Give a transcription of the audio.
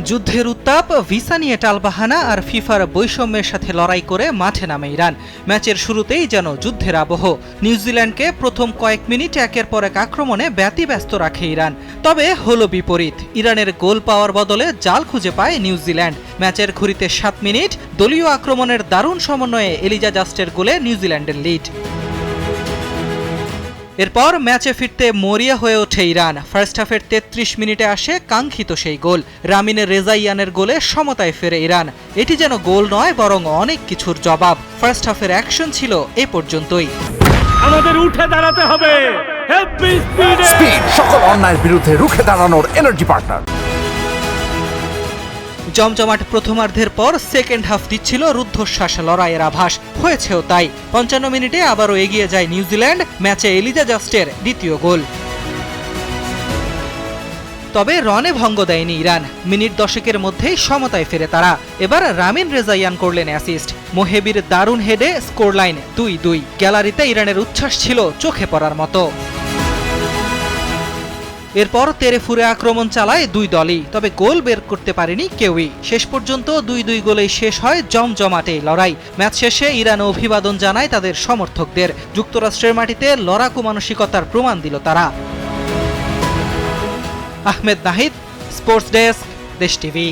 যুদ্ধের উত্তাপ, ভিসা নিয়ে টালবাহানা আর ফিফার বৈষম্যের সাথে লড়াই করে মাঠে নামে ইরান। ম্যাচের শুরুতেই যেন যুদ্ধের আবহ। নিউজিল্যান্ডকে প্রথম কয়েক মিনিট একের পর এক আক্রমণে ব্যতিব্যস্ত রাখে ইরান। তবে হলো বিপরীত, ইরানের গোল পাওয়ার বদলে জাল খুঁজে পায় নিউজিল্যান্ড। ম্যাচের ঘুরিতে 7 মিনিট দলীয় আক্রমণের দারুণ সমন্বয়ে এলিজা জাস্টের গোলে নিউজিল্যান্ডের লিড। এরপর ম্যাচে ফিরতে মরিয়া হয়ে ওঠে ইরান। ফার্স্ট হাফের 33 মিনিটে আসে কাঙ্ক্ষিত সেই গোল। রামিন রেজাইয়ানের গোলে সমতায় ফেরে ইরান। এটি যেন গোল নয়, বরং অনেক কিছুর জবাব। ফার্স্ট হাফের অ্যাকশন ছিল এ পর্যন্তই। আমাদের উঠে দাঁড়াতে হবে, স্পিড সকল অন্যায়ের বিরুদ্ধে রুখে দাঁড়ানোর এনার্জি পার্টনার। জমজমাট প্রথমার্ধের পর সেকেন্ড হাফ দিচ্ছিল রুদ্ধশ্বাস লড়াইয়ের আভাস। হয়েছেও তাই। 55 মিনিটে আবারও এগিয়ে যায় নিউজিল্যান্ড। ম্যাচে এলিজা জাস্টের দ্বিতীয় গোল। তবে রানে ভঙ্গ দেয়নি ইরান। মিনিট 10 মধ্যেই সমতায় ফেরে তারা। এবার রামিন রেজাইয়ান করলেন অ্যাসিস্ট। মোহেবির দারুণ হেডে স্কোর লাইন 2-2। গ্যালারিতে ইরানের উচ্ছ্বাস ছিল চোখে পড়ার মতো। এরপর তেরে ফুরে আক্রমণ চালায় দুই দলই, তবে গোল বের করতে পারেনি কেউই। শেষ পর্যন্ত 2-2 গোলেই শেষ হয় জমজমাটে লড়াই। ম্যাচ শেষে ইরান অভিবাদন জানায় তাদের সমর্থকদের। যুক্তরাষ্ট্রের মাটিতে লড়াকু মানসিকতার প্রমাণ দিল তারা। আহমেদ নাহিদ, স্পোর্টস ডেস্ক, দেশ টিভি।